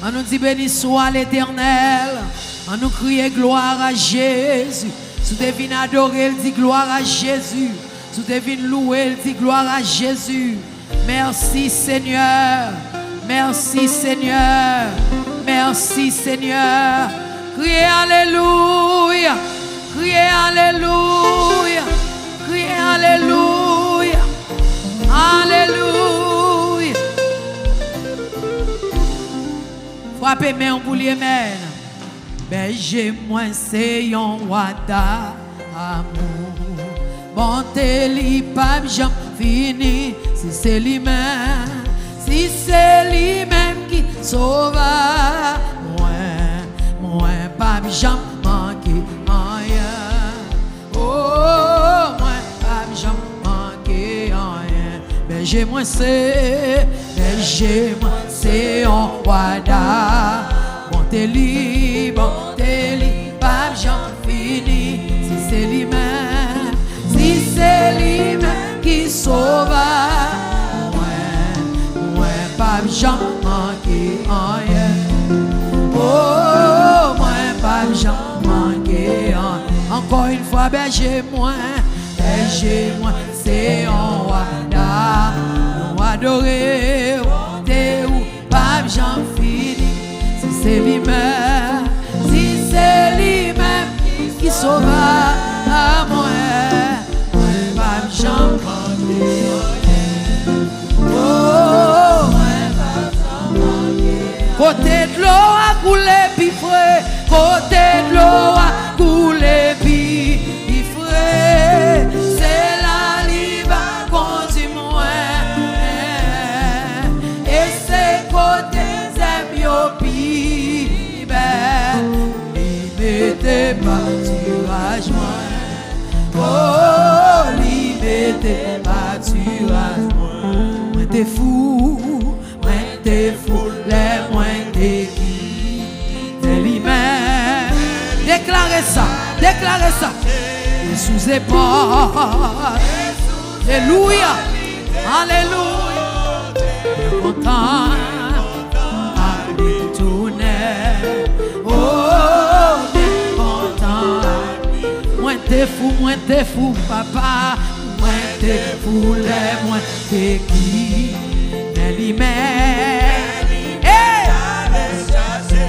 On nous dit béni soit l'Éternel. On nous crie gloire à Jésus. Sous devine adorer, il dit gloire à Jésus. Sous devine louer, il dit gloire à Jésus. Merci Seigneur. Merci Seigneur. Merci Seigneur. Criez Alléluia. Criez Alléluia. Criez Alléluia. Alléluia. Frappez main pour les mains. Berger moi c'est yon wada amour. Montez li pas j'en fini. Si c'est lui-même. Si c'est lui-même qui sauve. Moi pas j'en manque rien. Oh moi pas j'en manque rien. Berger moi c'est en wada. Montez li, pas j'en fini. Si c'est lui-même, si c'est lui-même qui sauve. Moi pas j'en manque rien. Oh, moi pas j'en manque rien. Encore une fois, berger moi, c'est en wada. Nous adorer, t'es où, pas j'en fini. Si c'est lui-même, si c'est lui-même qui sauve à moi, pas j'en manque rien. Oh, pas j'en manque rien. Côté de l'eau a coulé puis frais, côté de l'eau a coulé puis frais. C'est la live à conduire moi. Et c'est côté Zébiopi, mettez pâturage moi. Oh, mettez pâturage moi. Moi t'es fou, les moins t'es qui. C'est lui-même. Déclarez ça. Sous épaule. Alléluia. Alléluia. Content. Moi t'es fou, papa. Moi t'es fou, les moins t'es qui.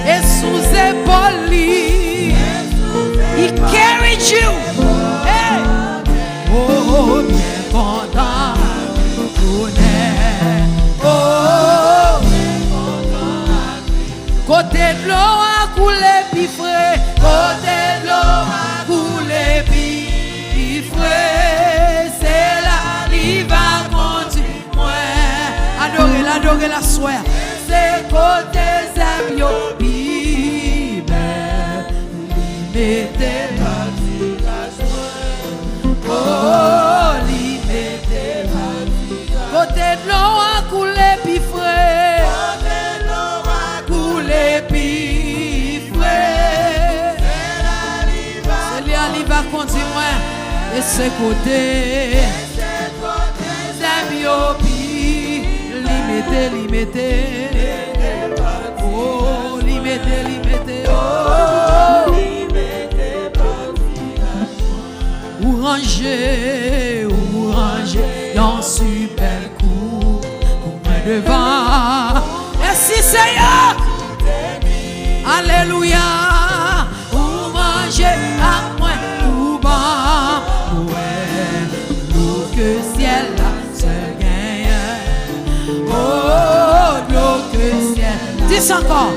Et sous épaule, he carried you. Hey. Oh, bien content. Oh, côté de l'eau a coulé puis frais. Côté de l'eau a coulé puis frais. C'est là il va conduire moi. Adorez la soeur. C'est côté Zébiopi. Mettez pâturage moi. Oh, mettez pâturage. Côté de l'eau a coulé puis frais. Côté de l'eau a coulé puis frais. C'est là il va conduire moi. Et c'est côté Zébiopi. Limité. Oh, limité. Oh, ou ranger, dans super coup, pour moi devant. Merci Seigneur. Alléluia. Ou manger à moi, ou bon. Ouais, l'eau que ciel a se gagne. Oh, l'eau que ciel. Dis encore.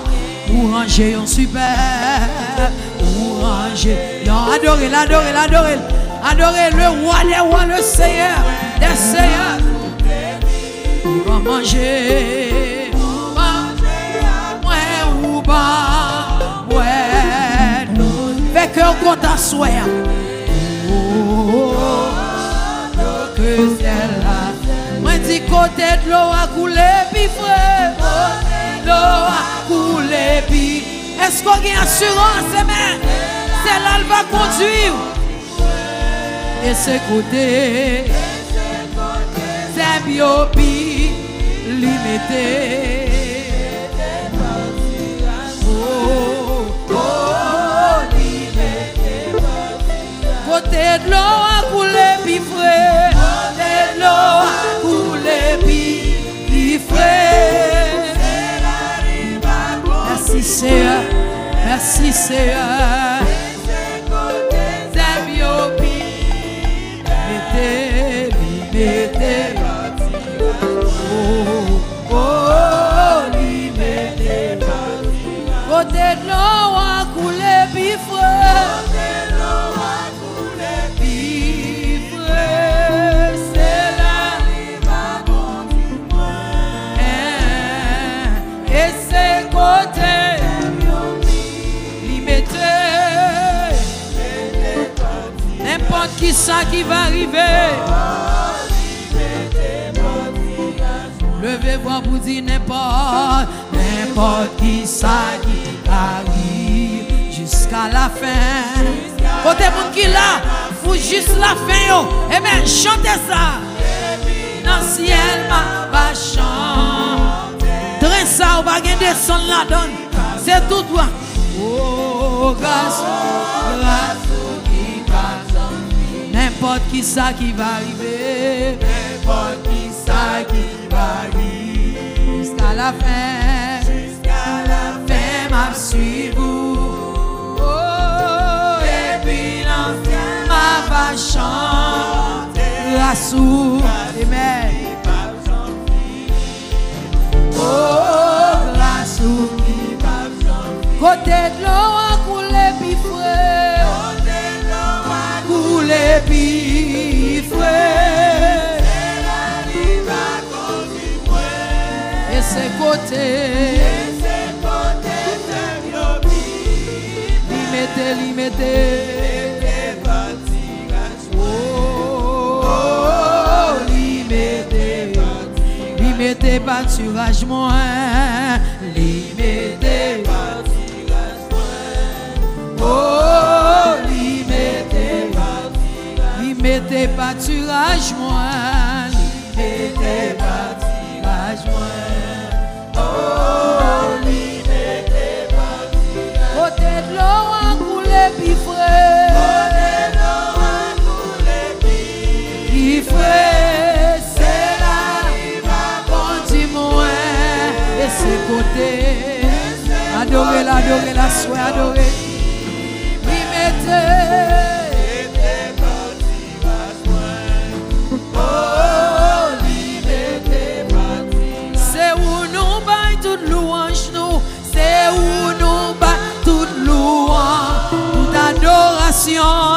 Ou ranger en super. Ou ranger. Adorez le roi des rois, le Seigneur des seigneurs. On va manger à moi ou pas. Ouais, fais cœur content soir. Oh, que c'est là. Moi dis côté de l'eau a coulé puis frais. Côté de l'eau a coulé puis. Est-ce qu'on a une assurance, amen? C'est là elle va conduire. Et c'est côté Zébiopi limité. Côté de l'eau a coulé puis frais. Côté de l'eau a coulé puis frais. Merci Seigneur. Merci Seigneur. Mettez. Côté de l'eau a coulé puis frais. C'est là et c'est côté li mettez. N'importe qui ça qui va arriver. Levez-vous pour dire n'importe qui ça qui arrive jusqu'à la fin. Côté monde qui là, pour juste la fin yo. Eh bien, chantez ça. Dans le ciel va chanter. Train ça, on va gagner des sons la donne. C'est tout droit. Oh, grâce qui passe. N'importe qui ça qui va arriver. N'importe qui ça qui va arriver. Jusqu'à la fin. Jusqu'à la fin, m'a suivi. Oh, et puis l'ancien va chanter. Grâce ou, amen. Oh, grâce ou, côté de l'eau a coulé puis frais. Côté de l'eau a coulé puis frais. C'est la rive à continuer. Et c'est côté. Limité. Oh, limité pâturage moins. Limité pâturage moins. Oh, limité pâturage moins. Limité pâturage moins. Oh, limité pâturage. Côté de l'eau a coulé puis frais. Côté de l'eau a coulé puis frais. C'est là conduit moins. Et c'est côté. Adorez la soie, adorez. Limité. C'est où nous baille toute louange nous. C'est où nous baille toute louange.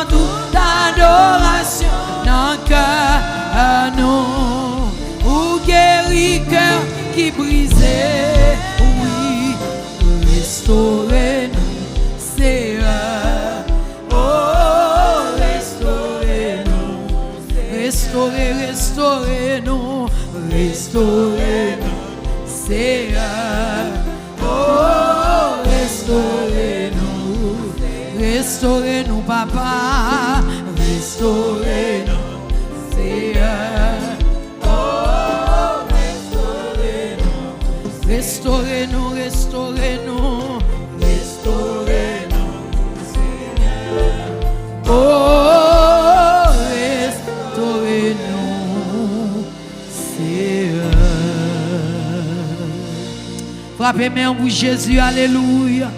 Toute adoration dans le cœur nous. Ou guéri cœur qui brisait. Oui, restaurez-nous, Seigneur. Oh, restaurez-nous, Seigneur. Oh, restaurez-nous, Papa. Restaurez-nous, Seigneur. Oh, restaurez-nous, Seigneur. Oh, restaurez-nous, Seigneur. Frappez main pour Jésus, alléluia.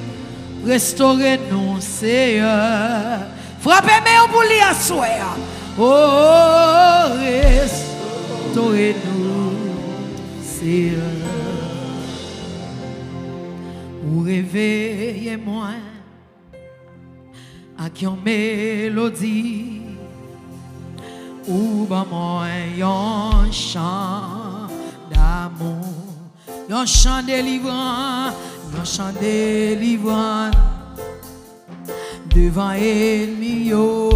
Restaurez-nous, Seigneur. Frappez main pour lui à soir. Oh, restaurez-nous, Seigneur. Ou réveillez-moi à qui en mélodie. Ou ben moi un chant d'amour. Un chant délivrant, devant ennemi yo,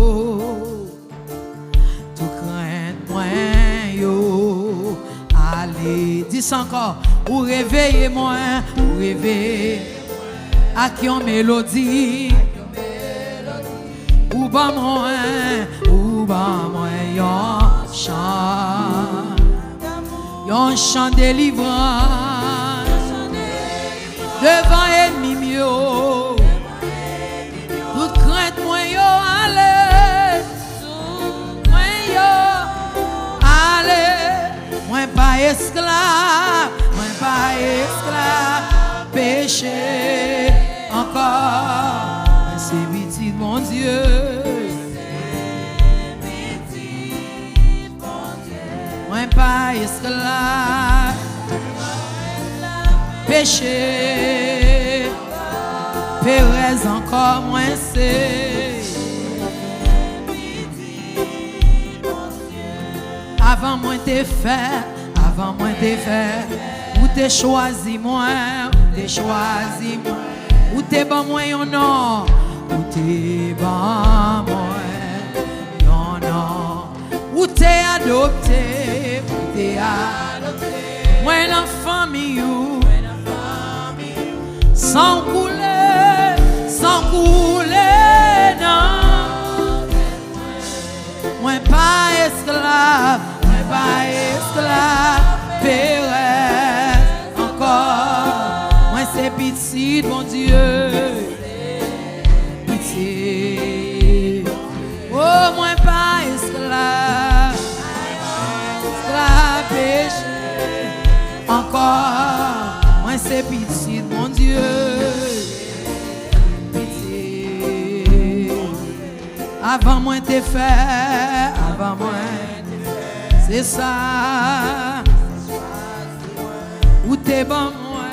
tout crainte moins yo. Allez, dis encore, ou réveillez-moi, à qui en mélodie, ou ben moi un chant délivrant. Devant ennemi yo, toute crainte moi yo allez, esclave, moi pas esclave, péché encore. Moi c'est petit mon Dieu. Moi pas esclave, péché, Pérez encore moins c'est. Avant moi t'es fait, avant moi t'es fait, ou t'es choisi moi, t'es choisi moi, ou t'es bon moi yon non, ou t'es bon moi, non non, ou t'es adopté, ou t'es adopté, moi l'enfant miou, sans couler, non, moi pas esclave. Pas esclave, Pérez, encore. Moi c'est pitié, mon Dieu. Pitié. Oh, moi pas esclave, esclave, péché, encore. Moi c'est pitié, mon Dieu. Pitié. Avant moi t'es fait, avant moi. C'est ça, où t'es bon moi,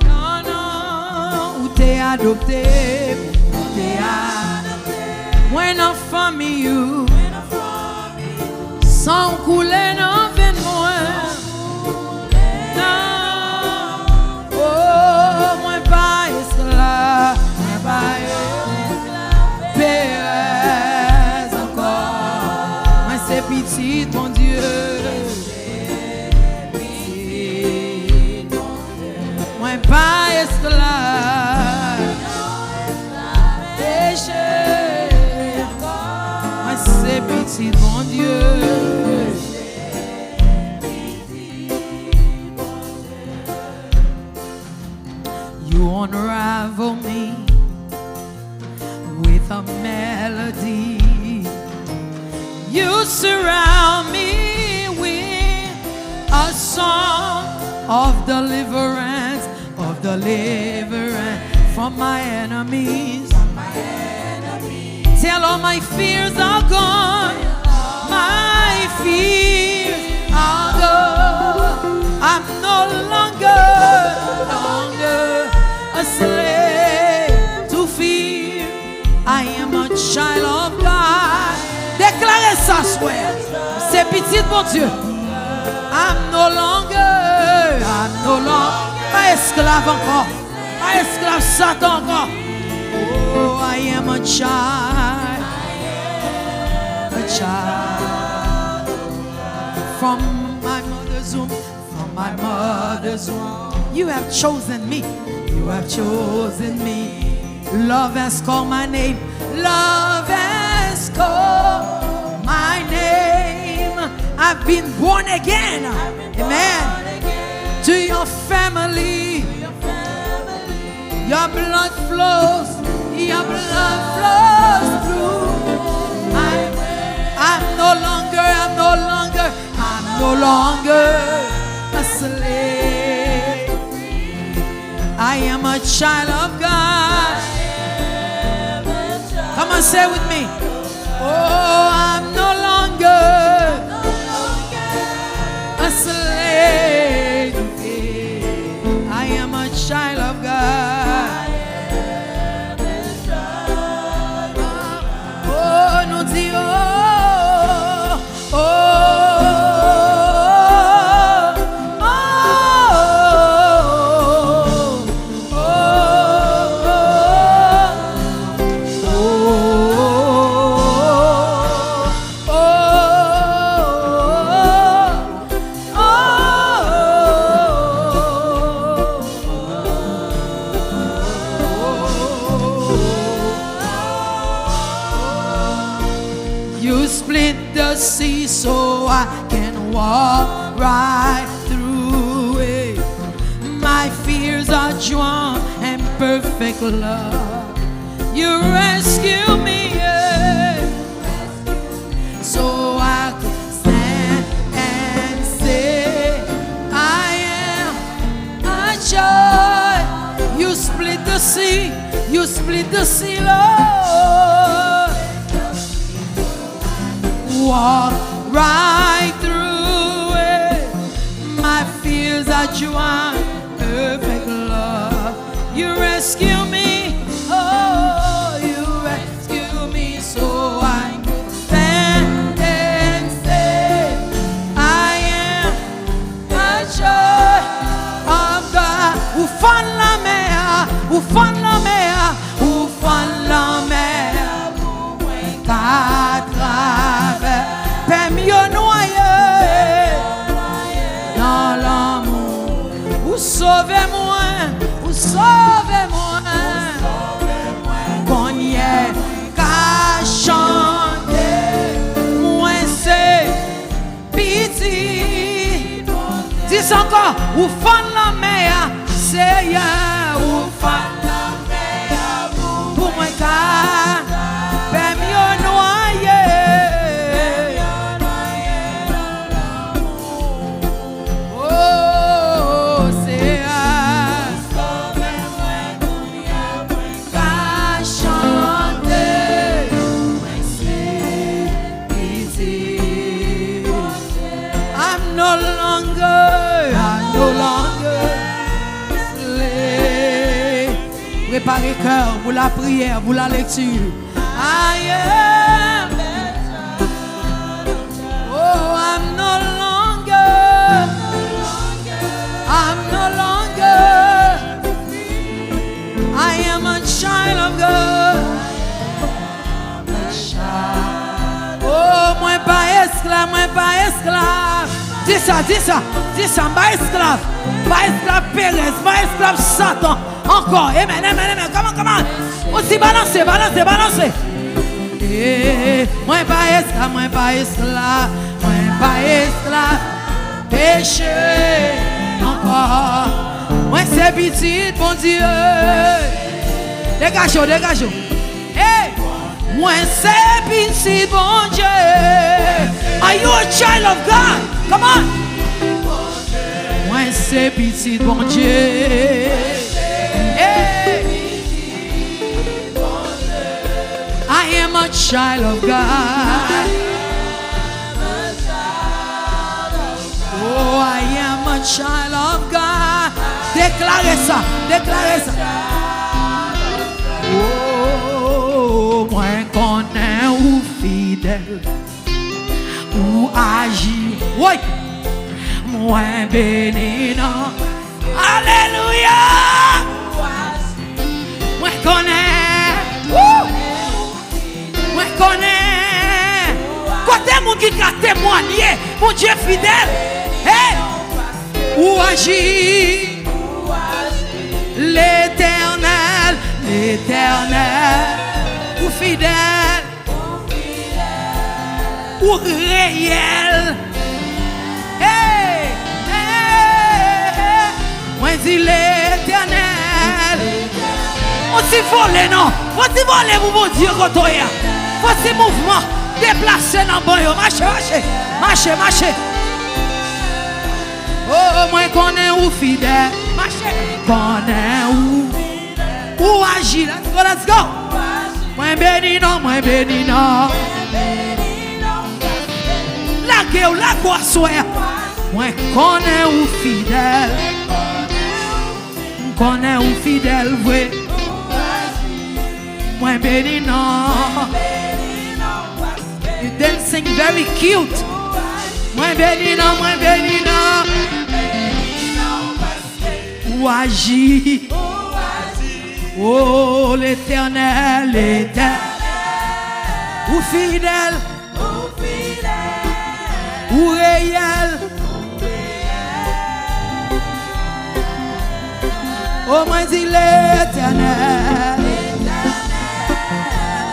non, non, où t'es adopté, moi en famille, sans couler non veine moi, non, oh, moi pas esclave, moi pas esclave, c'est pitié, mon Dieu. Moi pas esclave, péché. Moi c'est pitié, mon Dieu. You unravel me with a melody. You surround me with a song of deliverance from my enemies. Till all my fears are gone, my fears are gone. I'm no longer a slave to fear. I am a child of God. Déclarez ça, soir. C'est petit mon Dieu. I'm no longer pas esclave encore. Pas esclave Satan encore. Oh, I am a child. A child. From my mother's womb. From my mother's womb. You have chosen me. You have chosen me. Love has called my name. Love has called my name. I've been born again. Amen. To your family. Your blood flows. Your blood flows through. I'm no longer a slave. I am a child of God. Come on, say it with me. Oh, I'm no longer a slave. I am a child of God. Oh, nous dit oh, oh. You split the sea so I can walk right through it. My fears are drawn in perfect love. You rescue me, yeah. So I sea, you split the sea, Lord. Walk right through it. My fears are dry, perfect love. You rescue me, oh, you rescue me, so I can stand and say, I am a child of God. Ou fan la mer, ou fan la mer, ou fan la mer, qu'à travers, permis noyer dans l'amour. Ou sauvez-moi, ou sauvez-moi, qu'on y est qu'à chanter, moi c'est pitié. Dis encore, ou fan la mer, c'est ou fan la mer, pour moi qu'à permis noyer. Oh, c'est qu'à chanter, I'm no longer slave. Préparez cœur pour la prière, pour la lecture. I am. Oh, I'm no longer. I am a child of God. Oh, moi pas esclave. Dis ça, pas esclave. Pas esclave Pérez, pas esclave Satan. Encore, amen. Comment? Aussi balancez. Moi pas esclave. Péché. Encore. Moi c'est petit, bon Dieu. Dégagez. Hey! Moi c'est petit, bon Dieu. Are you a child of God? Come on. Moi c'est petit, bon Dieu. Hey! I am a child of God. Oh, I am a child of God. Déclarez ça. Oh, moi connais ou fidèle, ou agir. Oui, moi béni non. Alléluia. Moi connais. Moi connais. Côté mon qui a témoigné, mon Dieu fidèle. Hey, ou agir. L'éternel, ou fidèle, ou réel. Hey, moi dis l'éternel. On s'y vole, non? On s'y vole, mon Dieu, quand on y a. On s'y mouvement, déplacé dans le bon. Marchez. Oh, moi connais ou fidèle. Connais ou agir. Let's go. Moi béni non. La gueule, la quoi soit. Moi connais ou fidèle. Oui. Moi béni non. You dancing very cute. Moi béni non. Ou agir. Oh, l'éternel, ou fidèle, ou réel. Oh, moi dis l'éternel,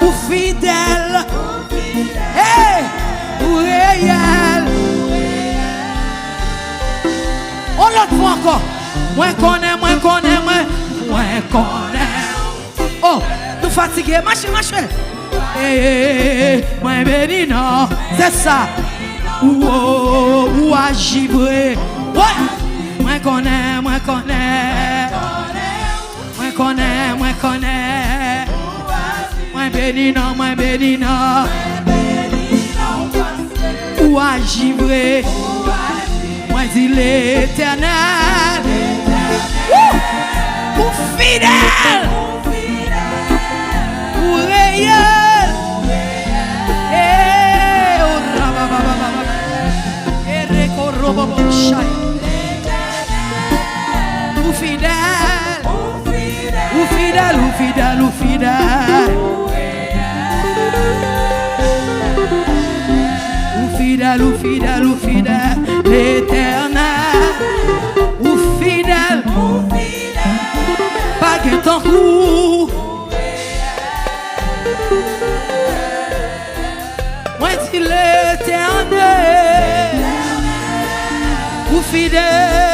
ou fidèle, hey, ou réel. On l'autre fois encore. Moi connais. Oh, nous fatigués, marchez. Moi béni non, c'est ça. Ou agir vrai. Ouais. Moi connais. béni non, moi béni non. Ou agis vrai, moi dis l'Éternel. Ou fidèle, ou réel. Ou fidèle, ou fidèle, ou fidèle, ou fidèle. Ou fidèle, ou fidèle, ou fidèle, l'Éternel. Ou fidèle, pas que ton coup. Moi dis l'Éternel. Ou fidèle.